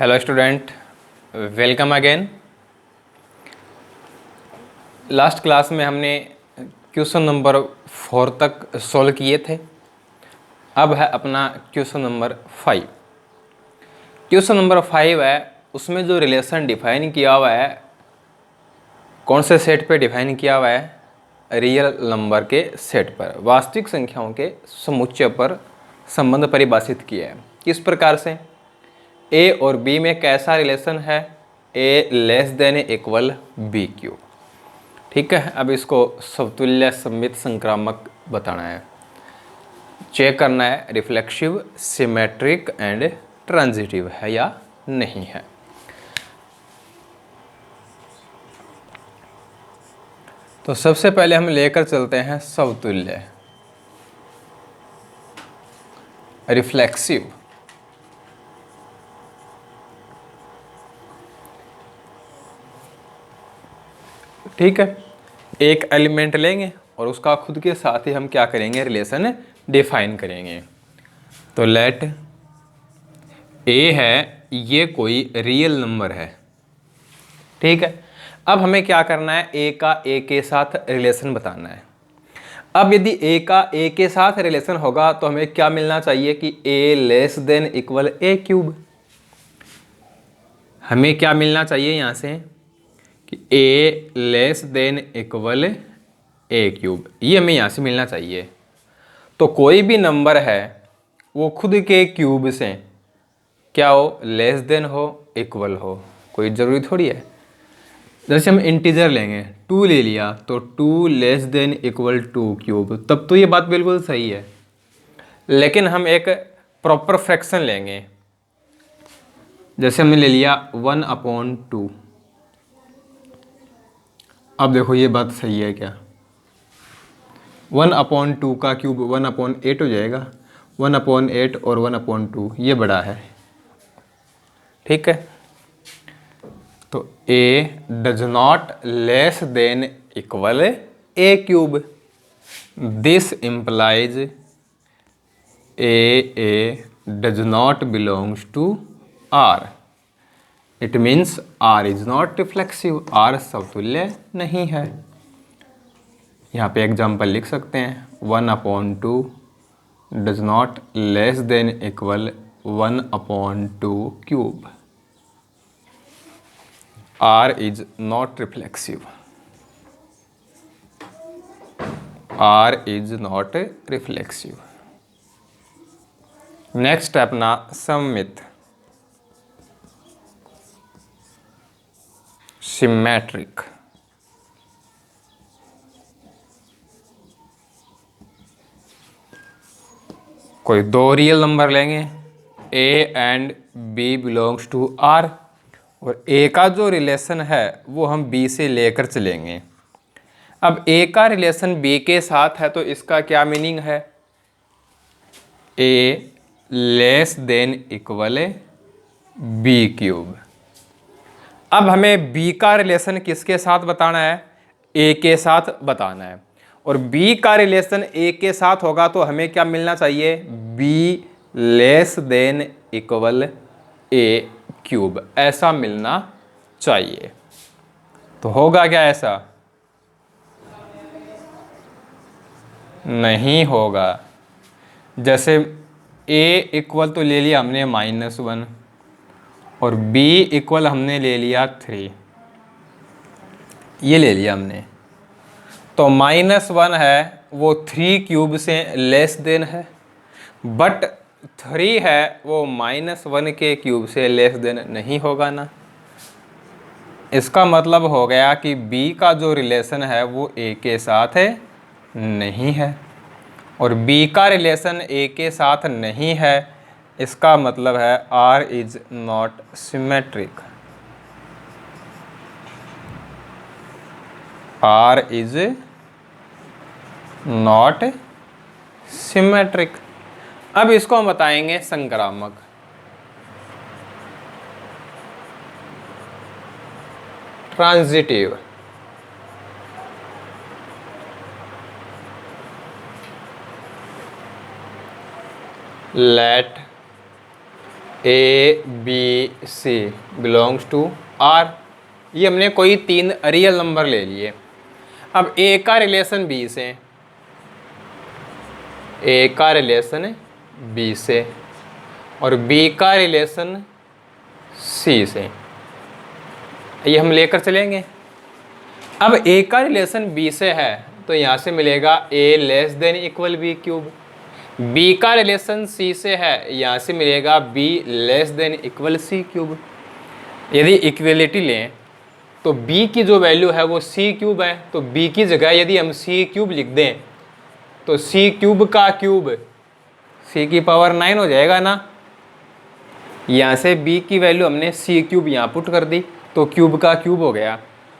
Hello student, welcome again. Last class में हमने question number 4 तक सॉल्व किए थे। अब है अपना क्वेश्चन नंबर 5। क्वेश्चन नंबर 5 है, उसमें जो रिलेशन डिफाइन किया हुआ है, कौन से सेट पे डिफाइन किया हुआ है? रियल नंबर के सेट पर, वास्तविक संख्याओं के समुच्चय पर संबंध परिभाषित किया है। किस प्रकार से? ए और बी में कैसा रिलेशन है? A less than equal B cube. ठीक है, अब इसको समतुल्य सममित संक्रामक बताना है, चेक करना है रिफ्लेक्सिव, सिमेट्रिक एंड ट्रांजिटिव है या नहीं है। तो सबसे पहले हम लेकर चलते हैं समतुल्य, रिफ्लेक्सिव। ठीक है, एक एलिमेंट लेंगे और उसका खुद के साथ ही हम क्या करेंगे? रिलेशन डिफाइन करेंगे। तो लेट ए है, ये कोई रियल नंबर है। ठीक है, अब हमें क्या करना है? ए का ए के साथ रिलेशन बताना है। अब यदि ए का ए के साथ रिलेशन होगा तो हमें क्या मिलना चाहिए कि ए less than equal a cube. हमें क्या मिलना चाहिए यहाँ से कि ए less than equal a cube, ये हमें यहाँ से मिलना चाहिए। तो कोई भी नंबर है वो खुद के क्यूब से क्या हो? लेस देन हो, इक्वल हो, कोई ज़रूरी थोड़ी है। जैसे हम इंटीजर लेंगे, 2 ले लिया तो 2 लेस देन इक्वल 2 क्यूब, तब तो ये बात बिल्कुल सही है। लेकिन हम एक प्रॉपर फ्रैक्शन लेंगे, जैसे हमने ले लिया 1/2। अब देखो ये बात सही है क्या? 1/2 का क्यूब 1/8 हो जाएगा। 1/8 और 1/2 ये बड़ा है। ठीक है, तो a does not less than equal a cube. This implies a does not belongs to R. It means R is not reflexive, R समतुल्य नहीं है। यहाँ पे एग्जाम्पल लिख सकते हैं, 1/2 does not less than equal 1/2 cube. R is not reflexive. R is not reflexive. Next है अपना सममित, सिमेट्रिक। कोई दो रियल नंबर लेंगे, A and B belongs to R, और A का जो रिलेशन है वो हम B से लेकर चलेंगे। अब A का रिलेशन B के साथ है तो इसका क्या मीनिंग है? A less than equal B cube. अब हमें B का रिलेशन किसके साथ बताना है? A के साथ बताना है, और B का रिलेशन A के साथ होगा तो हमें क्या मिलना चाहिए? B less than equal A cube, ऐसा मिलना चाहिए। तो होगा क्या ऐसा? नहीं होगा। जैसे A इक्वल तो ले लिया हमने -1 और B इक्वल हमने ले लिया 3, ये ले लिया हमने। तो -1 है वो 3 क्यूब से लेस देन है, बट 3 है वो -1 के क्यूब से लेस देन नहीं होगा ना। इसका मतलब हो गया कि B का जो रिलेशन है वो A के साथ है नहीं है, और B का रिलेशन A के साथ नहीं है, इसका मतलब है R is not symmetric. R is not symmetric. अब इसको हम बताएंगे संक्रामक। Transitive, let a b c belongs to R. ये हमने कोई 3 रियल नंबर ले लिए। अब ए का रिलेशन बी से, ए का रिलेशन बी से और बी का रिलेशन सी से, ये हम लेकर चलेंगे। अब ए का रिलेशन बी से है तो यहाँ से मिलेगा A less than equal B cube. B का रिलेशन सी से है, यहाँ से मिलेगा B less than equal C cube. यदि इक्वलिटी लें तो b की जो वैल्यू है वो c क्यूब है, तो b की जगह यदि हम c क्यूब लिख दें तो c क्यूब का क्यूब c की पावर 9 हो जाएगा ना। यहाँ से b की वैल्यू हमने c क्यूब यहाँ पुट कर दी तो क्यूब का क्यूब हो गया।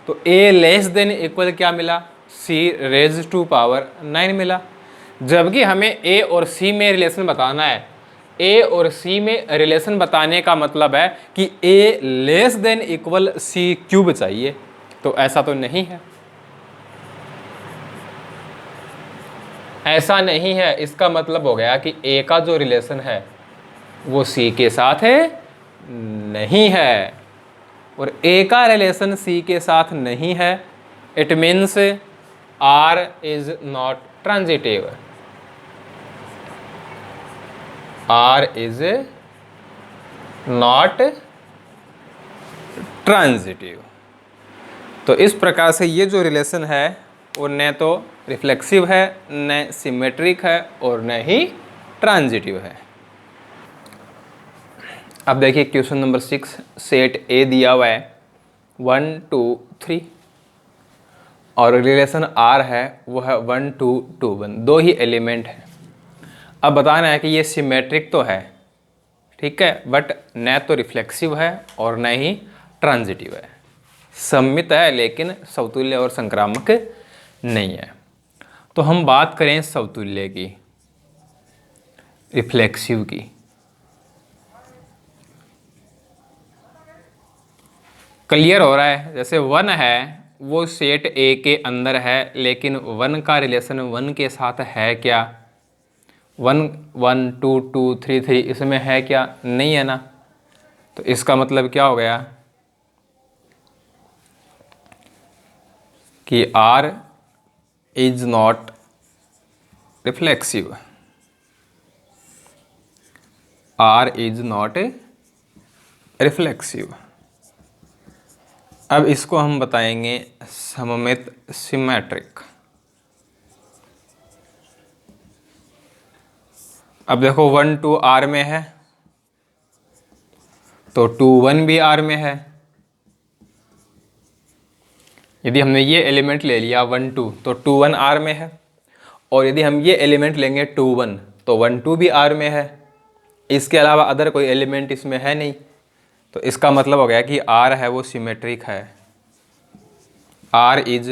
तो a लेस देन इक्वल क्या मिला, c रेज टू पावर 9 मिला। जबकि हमें a और c में रिलेशन बताना है, a और c में रिलेशन बताने का मतलब है कि a less than equal c cube चाहिए, तो ऐसा तो नहीं है, ऐसा नहीं है। इसका मतलब हो गया कि a का जो रिलेशन है वो c के साथ है नहीं है, और a का रिलेशन c के साथ नहीं है। It means r is not transitive, R is not transitive. तो इस प्रकार से ये जो रिलेशन है वो न तो रिफ्लेक्सिव है, न सिमेट्रिक है और न ही ट्रांजिटिव है। अब देखिए क्वेश्चन नंबर 6, सेट ए दिया हुआ है 1 2 3 और रिलेशन R है वो है 1 2 2 1, दो ही एलिमेंट है। अब बताना है कि ये सिमेट्रिक तो है, ठीक है, बट न तो रिफ्लेक्सिव है और न ही ट्रांजिटिव है, सममित है लेकिन समतुल्य और संक्रामक नहीं है। तो हम बात करें समतुल्य की, रिफ्लेक्सिव की। क्लियर हो रहा है, जैसे 1 है वो सेट ए के अंदर है लेकिन 1 का रिलेशन 1 के साथ है क्या, 1 1 2 2 3 3 इसमें है क्या, नहीं है ना। तो इसका मतलब क्या हो गया कि R is not reflexive, R is not reflexive. अब इसको हम बताएंगे सममित सिमेट्रिक। अब देखो 1 2 R में है तो 2 1 भी R में है। यदि हमने ये एलिमेंट ले लिया 1 2 तो 2 1 R में है, और यदि हम ये एलिमेंट लेंगे 2 1 तो 1 2 भी R में है। इसके अलावा अदर कोई एलिमेंट इसमें है नहीं, तो इसका मतलब हो गया कि R है वो सिमेट्रिक है, R इज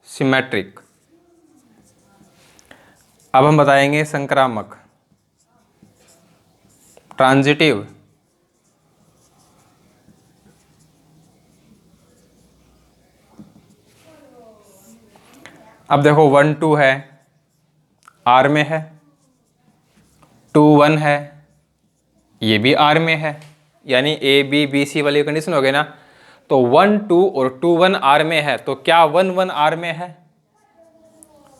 सिमेट्रिक। अब हम बताएंगे संक्रामक, ट्रांजिटिव। अब देखो 1 2 है R में है, 2 1 है ये भी R में है, यानी A B B C वाली कंडीशन हो गई ना। तो 1 2 और 2 1 R में है तो क्या 1 1 R में है,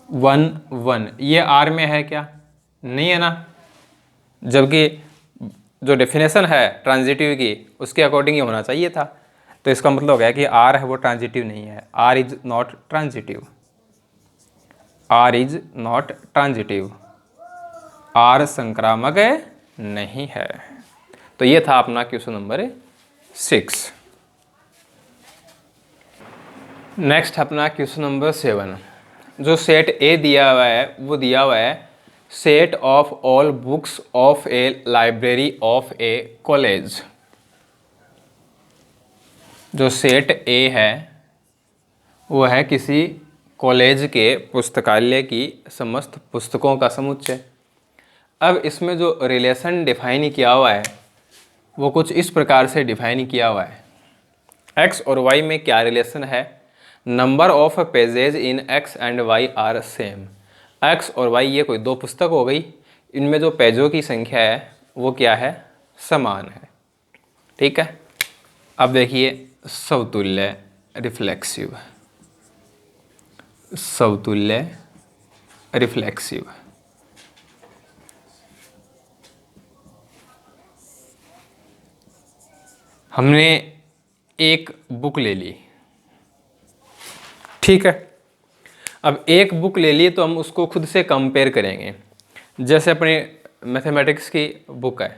1 1 ये R में है क्या, नहीं है ना। जबकि जो डेफिनेशन है ट्रांजिटिव की उसके अकॉर्डिंग ये होना चाहिए था, तो इसका मतलब हो गया कि R है वो ट्रांजिटिव नहीं है, R is not transitive, R is not transitive, R संक्रामक नहीं है। तो ये था अपना क्वेश्चन नंबर 6। नेक्स्ट अपना क्वेश्चन नंबर 7। जो सेट ए दिया हुआ है वो दिया हुआ है set of all books of A library of A college. जो सेट ए है वो है किसी कॉलेज के पुस्तकालय की समस्त पुस्तकों का समुच्चय। अब इसमें जो रिलेशन डिफाइन किया हुआ है वो कुछ इस प्रकार से डिफाइन किया हुआ है। एक्स और वाई में क्या रिलेशन है, number of pages in x and y are same. एक्स और वाई ये कोई दो पुस्तक हो गई, इनमें जो पेजों की संख्या है वो क्या है, समान है। ठीक है, अब देखिए समतुल्य रिफ्लेक्सिव, समतुल्य रिफ्लेक्सिव। हमने एक बुक ले ली, ठीक है। अब एक बुक ले ली तो हम उसको खुद से कंपेयर करेंगे। जैसे अपने मैथमेटिक्स की बुक है,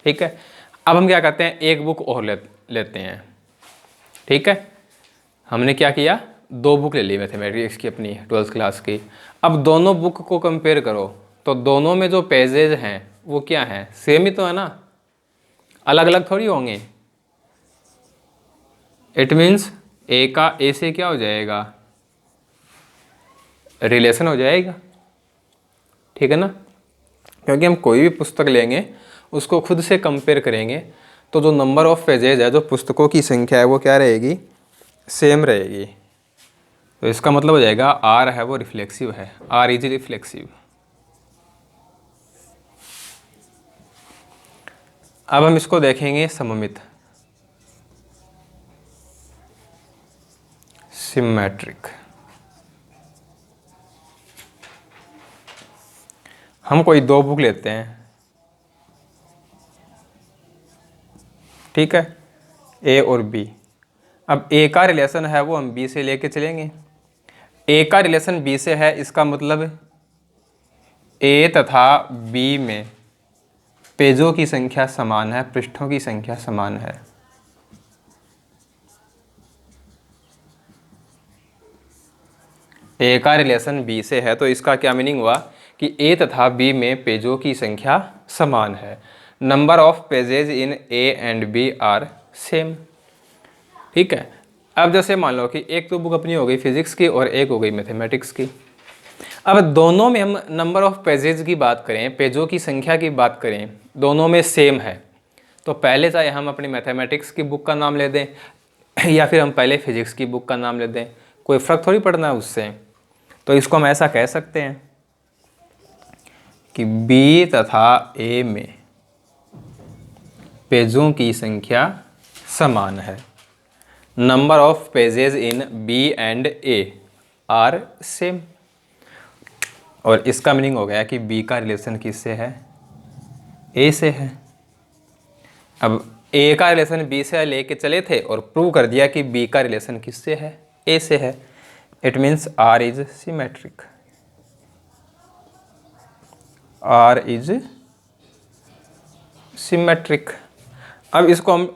ठीक है। अब हम क्या करते हैं, एक बुक और लेते हैं, ठीक है। हमने क्या किया, 2 बुक ले ली मैथमेटिक्स की अपनी 12th क्लास की। अब दोनों बुक को कंपेयर करो तो दोनों में जो पेजेज हैं वो क्या हैं, सेम ही तो है ना, अलग अलग थोड़ी होंगे। इट मीन्स ए का ए से क्या हो जाएगा, रिलेशन हो जाएगा, ठीक है ना। क्योंकि हम कोई भी पुस्तक लेंगे उसको खुद से कंपेयर करेंगे तो जो नंबर ऑफ पेजेज है, जो पुस्तकों की संख्या है वो क्या रहेगी, सेम रहेगी। तो इसका मतलब हो जाएगा आर है वो रिफ्लेक्सिव है, आर इज रिफ्लेक्सिव। अब हम इसको देखेंगे सममित, सिमेट्रिक। हम कोई 2 बुक लेते हैं, ठीक है, ए और बी। अब ए का रिलेशन है वो हम बी से लेके चलेंगे। ए का रिलेशन बी से है, इसका मतलब ए तथा बी में पेजों की संख्या समान है, पृष्ठों की संख्या समान है। ए का रिलेशन बी से है तो इसका क्या मीनिंग हुआ कि ए तथा बी में पेजों की संख्या समान है। Number of pages in a and b are same, ठीक है। अब जैसे मान लो कि एक तो बुक अपनी हो गई फिजिक्स की और एक हो गई मैथमेटिक्स की। अब दोनों में हम नंबर ऑफ पेजेज की बात करें, पेजों की संख्या की बात करें, दोनों में सेम है। तो पहले चाहे हम अपनी मैथमेटिक्स की बुक का नाम ले दें या फिर हम पहले फिजिक्स की बुक का नाम ले दें, कोई फ़र्क थोड़ी पड़ना है उससे। तो इसको हम ऐसा कह सकते हैं कि बी तथा ए में पेजों की संख्या समान है। Number of pages in b and a are same. और इसका मीनिंग हो गया कि बी का रिलेशन किससे है, ए से है। अब ए का रिलेशन बी से लेके चले थे और प्रूव कर दिया कि बी का रिलेशन किससे है, ए से है। It means R is symmetric, R is symmetric. अब इसको हम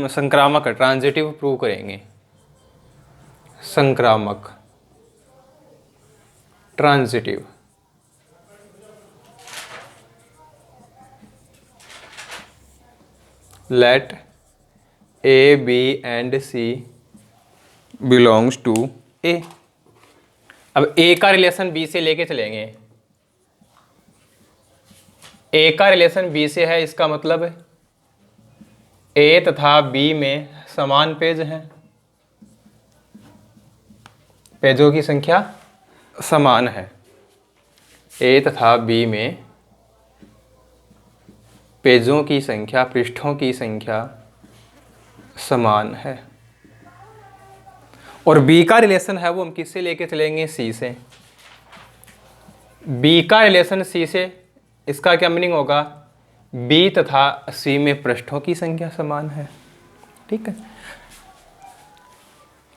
संक्रामक ट्रांजिटिव प्रूव करेंगे, संक्रामक transitive. Let a b and c belongs to A. अब ए का रिलेशन बी से लेके चलेंगे, ए का रिलेशन बी से है, इसका मतलब ए तथा बी में समान पेज हैं, पेजों की संख्या समान है। ए तथा बी में पेजों की संख्या, पृष्ठों की संख्या समान है। और बी का रिलेशन है वो हम किससे लेके चलेंगे, सी से। बी का रिलेशन सी से, इसका क्या मीनिंग होगा, बी तथा सी में पृष्ठों की संख्या समान है, ठीक है।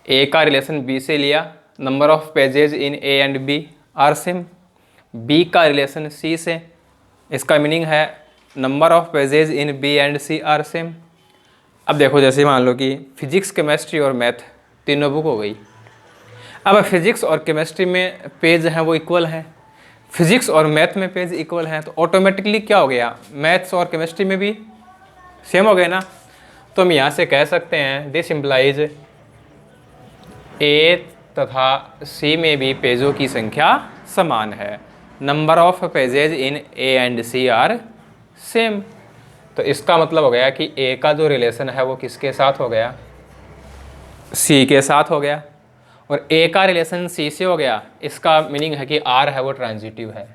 ए का रिलेशन बी से लिया, number of pages in a and b are same. B का रिलेशन सी से, इसका मीनिंग है number of pages in b and c are same. अब देखो जैसे मान लो कि फिजिक्स, केमिस्ट्री और मैथ तीनों बुक हो गई। अब फिजिक्स और केमिस्ट्री में पेज हैं वो इक्वल हैं, फिजिक्स और मैथ में पेज इक्वल हैं, तो ऑटोमेटिकली क्या हो गया, मैथ्स और केमिस्ट्री में भी सेम हो गए ना। तो हम यहाँ से कह सकते हैं दिस इम्प्लाइज ए तथा सी में भी पेजों की संख्या समान है। Number of pages in a and c are same. तो इसका मतलब हो गया कि ए का जो रिलेशन है वो किसके साथ हो गया, सी के साथ हो गया। और ए का रिलेशन सी से हो गया, इसका मीनिंग है कि आर है वो ट्रांजिटिव है,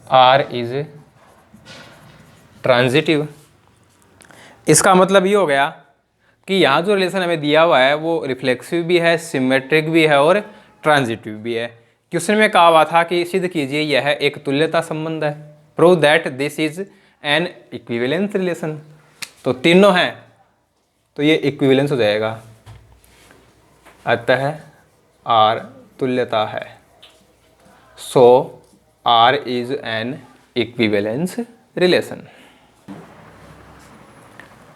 आर इज ट्रांजिटिव। इसका मतलब ये हो गया कि यहाँ जो रिलेशन हमें दिया हुआ है वो रिफ्लेक्सिव भी है, सिमेट्रिक भी है और ट्रांजिटिव भी है। क्वेश्चन में कहा हुआ था कि सिद्ध कीजिए यह एक तुल्यता संबंध है, prove that this is an equivalence relation. तो तीनों हैं तो ये इक्विवेलेंस हो जाएगा, अतः आर तुल्यता है, so R is an equivalence relation.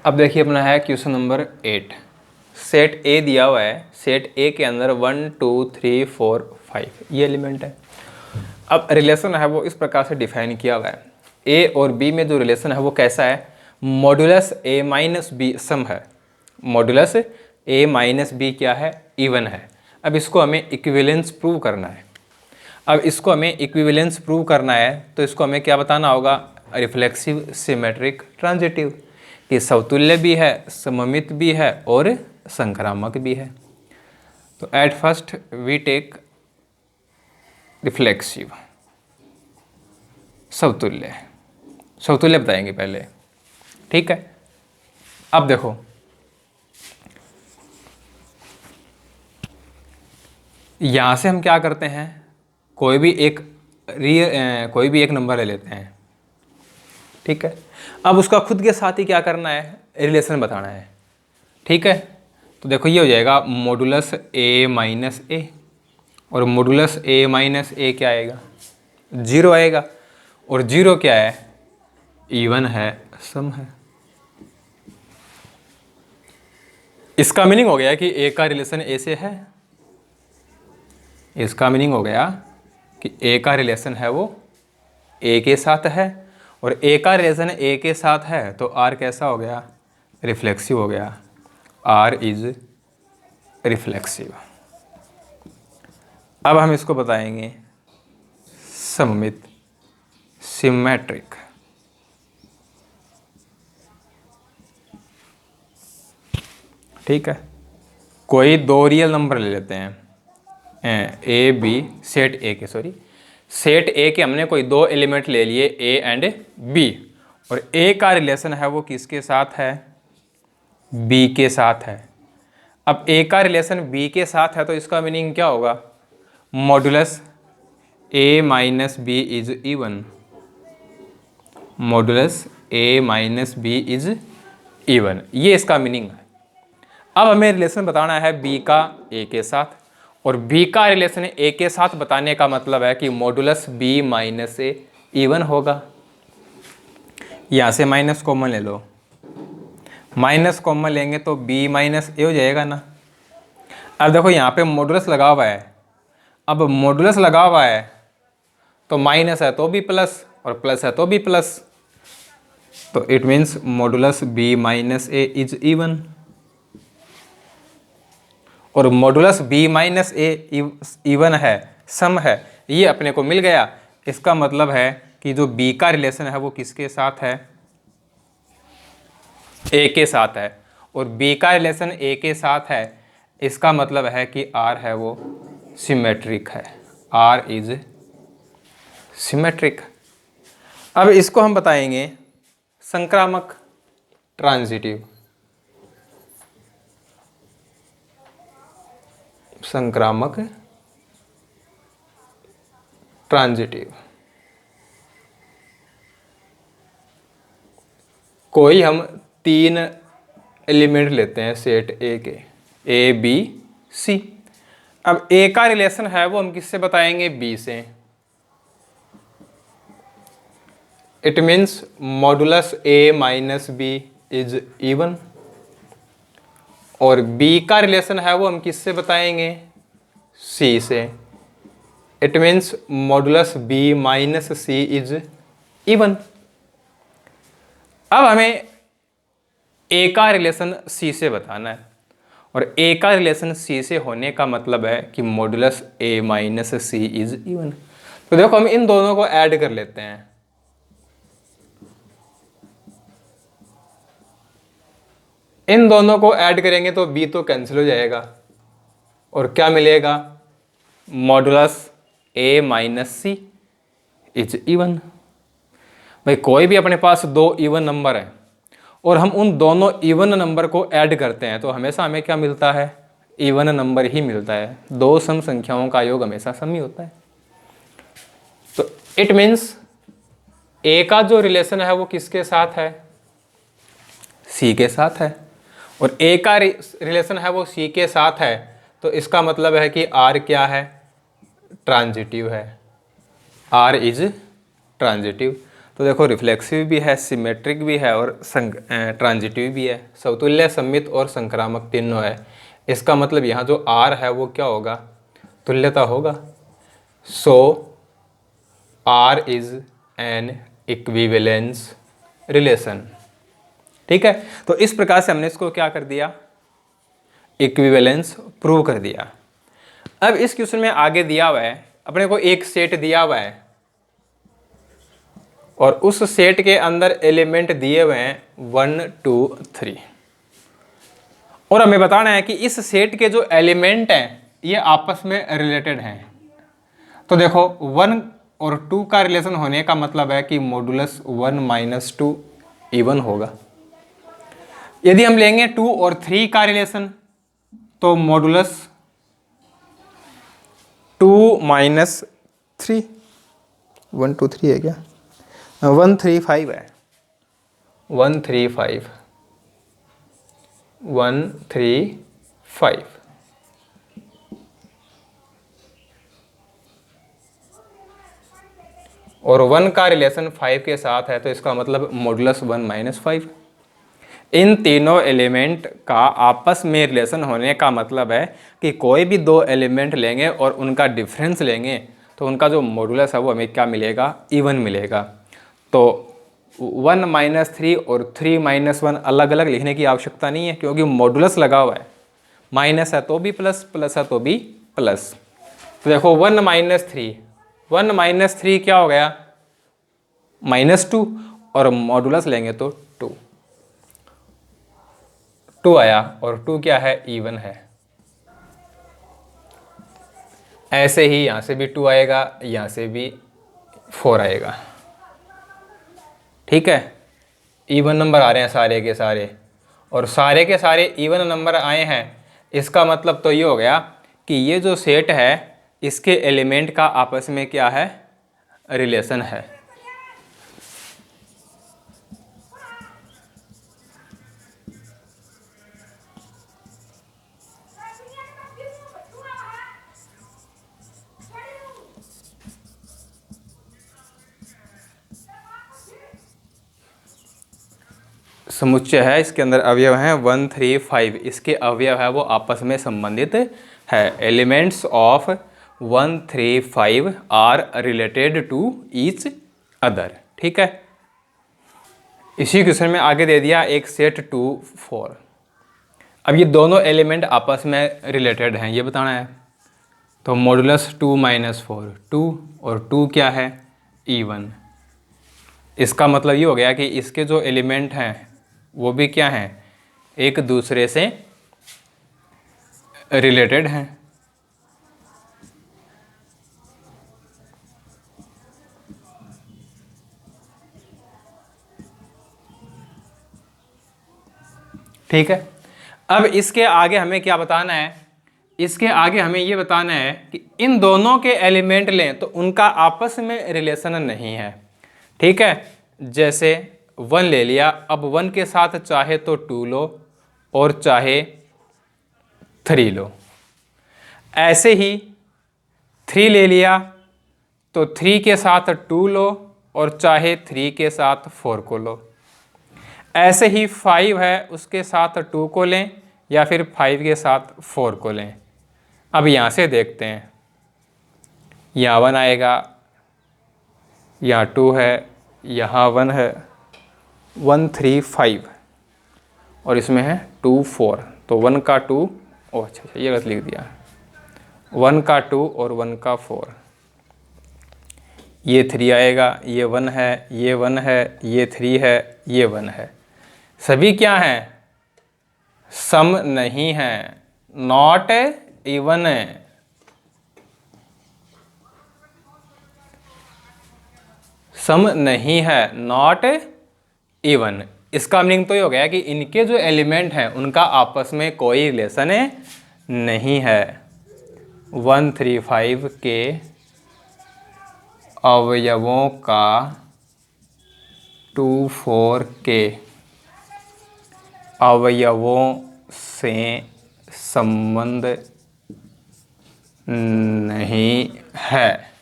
अब देखिए अपना है क्वेश्चन नंबर 8। सेट ए दिया हुआ है, सेट ए के अंदर 1 2 3 4 5 ये एलिमेंट है। अब रिलेशन है वो इस प्रकार से डिफाइन किया हुआ है, ए और बी में जो रिलेशन है वो कैसा है, मॉडुलस ए माइनस बी सम है, मॉडुलस ए माइनस बी क्या है, इवन है। अब इसको हमें इक्विवेलेंस प्रूव करना है। अब इसको हमें इक्विवेलेंस प्रूव करना है तो इसको हमें क्या बताना होगा, रिफ्लेक्सिव, सिमेट्रिक, ट्रांजिटिव, कि समतुल्य भी है, सममित भी है और संक्रामक भी है। तो at first we take reflexive, समतुल्य, समतुल्य बताएंगे पहले, ठीक है। अब देखो यहाँ से हम क्या करते हैं, कोई भी एक नंबर ले लेते हैं, ठीक है। अब उसका खुद के साथ ही क्या करना है, रिलेशन बताना है, ठीक है। तो देखो ये हो जाएगा मॉडुलस ए माइनस ए, और मॉडुलस ए माइनस ए क्या आएगा, 0 आएगा, और 0 क्या है, इवन है, सम है। इसका मीनिंग हो गया कि ए का रिलेशन ए से है, इसका मीनिंग हो गया कि ए का रिलेशन है वो ए के साथ है, और ए का रिलेशन ए के साथ है तो आर कैसा हो गया, रिफ्लेक्सिव हो गया, आर इज रिफ्लेक्सिव। अब हम इसको बताएंगे सममित, सिमेट्रिक। ठीक है, कोई दो रियल नंबर ले लेते हैं, ए बी, सेट ए के हमने कोई दो एलिमेंट ले लिए ए एंड बी, और ए का रिलेशन है वो किसके साथ है, बी के साथ है। अब ए का रिलेशन बी के साथ है तो इसका मीनिंग क्या होगा, modulus a minus b is even, modulus a minus b is even, ये इसका मीनिंग है। अब हमें रिलेशन बताना है बी का ए के साथ, और बी का रिलेशन ए के साथ बताने का मतलब है कि modulus b minus a even होगा। यहाँ से माइनस कॉमन ले लो, माइनस कॉमन लेंगे तो बी माइनस ए हो जाएगा ना। अब देखो यहाँ पे मॉडुलस लगा हुआ है, अब मॉडुलस लगा हुआ है तो माइनस है तो भी प्लस, और प्लस है तो भी प्लस, तो it means modulus b minus a is even, और modulus b minus a even है, सम है, ये अपने को मिल गया। इसका मतलब है कि जो बी का रिलेशन है वो किसके साथ है, ए के साथ है, और बी का रिलेशन ए के साथ है, इसका मतलब है कि आर है वो सिमेट्रिक है, आर इज सिमेट्रिक। अब इसको हम बताएंगे संक्रामक, ट्रांजिटिव, संक्रामक, ट्रांजिटिव। कोई हम तीन एलिमेंट लेते हैं सेट ए के, ए बी सी। अब ए का रिलेशन है वो हम किससे बताएंगे, बी से, it means modulus a minus b is even, और बी का रिलेशन है वो हम किससे बताएंगे, सी से, it means modulus b minus c is even. अब हमें ए का रिलेशन सी से बताना है, और ए का रिलेशन सी से होने का मतलब है कि modulus a minus c is even. तो देखो हम इन दोनों को ऐड कर लेते हैं, इन दोनों को ऐड करेंगे तो बी तो कैंसिल हो जाएगा, और क्या मिलेगा, modulus a minus c is even. भाई कोई भी अपने पास दो इवन नंबर है और हम उन दोनों इवन नंबर को ऐड करते हैं तो हमेशा हमें क्या मिलता है, इवन नंबर ही मिलता है। दो सम संख्याओं का योग हमेशा सम ही होता है। तो इट मीन्स ए का जो रिलेशन है वो किसके साथ है, सी के साथ है, और ए का रिलेशन है वो सी के साथ है। तो इसका मतलब है कि आर क्या है, ट्रांजिटिव है, आर इज ट्रांजिटिव। तो देखो रिफ्लेक्सिव भी है, सिमेट्रिक भी है और ट्रांजिटिव भी है, समतुल्य, सममित और संक्रामक तीनों है। इसका मतलब यहाँ जो आर है वो क्या होगा, तुल्यता होगा। So R is an equivalence relation. ठीक है, तो इस प्रकार से हमने इसको क्या कर दिया, इक्विवेलेंस प्रूव कर दिया। अब इस क्वेश्चन में आगे दिया हुआ है, अपने को एक सेट दिया हुआ है और उस सेट के अंदर एलिमेंट दिए हुए हैं 1 2 3 और हमें बताना है कि इस सेट के जो एलिमेंट हैं ये आपस में रिलेटेड हैं। तो देखो 1 और 2 का रिलेशन होने का मतलब है कि मॉडुलस 1 - 2 इवन होगा। यदि हम लेंगे 2 और 3 का रिलेशन तो मॉडुलस 2 - 3, 1 2 3 है क्या, 1 3 5 है, 1 3 5, 1 3 5। और 1 का रिलेशन 5 के साथ है तो इसका मतलब मॉडुलस 1 - 5। इन तीनों एलिमेंट का आपस में रिलेशन होने का मतलब है कि कोई भी दो एलिमेंट लेंगे और उनका डिफरेंस लेंगे तो उनका जो मॉडुलस है वो हमें क्या मिलेगा, इवन मिलेगा। तो 1 - 3 और 3 - 1 अलग अलग लिखने की आवश्यकता नहीं है क्योंकि मॉडुलस लगा हुआ है, माइनस है तो भी प्लस, प्लस है तो भी प्लस। तो देखो 1 - 3, 1 - 3 क्या हो गया, -2 और मॉडुलस लेंगे तो 2 आया और 2 क्या है, इवन है। ऐसे ही यहाँ से भी 2 आएगा, यहाँ से भी 4 आएगा। ठीक है, इवन नंबर आ रहे हैं सारे के सारे, और सारे के सारे इवन नंबर आए हैं। इसका मतलब तो ये हो गया कि ये जो सेट है इसके एलिमेंट का आपस में क्या है, रिलेशन है। समुच्चय है, इसके अंदर अवयव हैं 1 3 5, इसके अवयव है वो आपस में संबंधित है। Elements of 1 3 5 are related to each other. ठीक है, इसी क्वेश्चन में आगे दे दिया एक सेट 2 4। अब ये दोनों एलिमेंट आपस में रिलेटेड हैं ये बताना है। तो मॉडुलस 2 - 4 2 और 2 क्या है, इवन। इसका मतलब ये हो गया कि इसके जो एलिमेंट हैं वो भी क्या हैं, एक दूसरे से रिलेटेड हैं। ठीक है, अब इसके आगे हमें क्या बताना है, इसके आगे हमें ये बताना है कि इन दोनों के एलिमेंट लें तो उनका आपस में रिलेशन नहीं है। ठीक है, जैसे 1 ले लिया, अब 1 के साथ चाहे तो 2 लो और चाहे 3 लो। ऐसे ही 3 ले लिया तो 3 के साथ 2 लो और चाहे 3 के साथ 4 को लो। ऐसे ही 5 है, उसके साथ 2 को लें या फिर 5 के साथ 4 को लें। अब यहाँ से देखते हैं, यहाँ 1 आएगा, यहाँ 2 है, यहाँ 1 है, 1 3 5 और इसमें है 2 4। तो 1 का 2, ओह अच्छा ये गलत लिख दिया, 1 का 2 और 1 का 4, ये 3 आएगा, ये 1 है, ये 1 है, ये 3 है, ये 1 है। सभी क्या हैं, सम नहीं है, नॉट इवन है। सम नहीं है, नॉट इवन। इसका मीनिंग तो ये हो गया कि इनके जो एलिमेंट हैं उनका आपस में कोई रिलेशन नहीं है। 135 के अवयवों का 24 के अवयवों से संबंध नहीं है।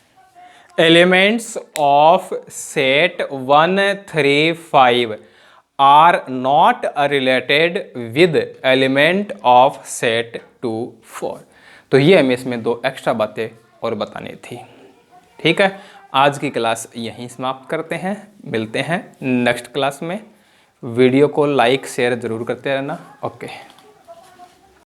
Elements of set 135 are not related with element of set 24। तो ये हमें इसमें दो एक्स्ट्रा बातें और बतानी थी। ठीक है, आज की क्लास यहीं समाप्त करते हैं, मिलते हैं नेक्स्ट क्लास में। वीडियो को लाइक शेयर ज़रूर करते रहना। ओके।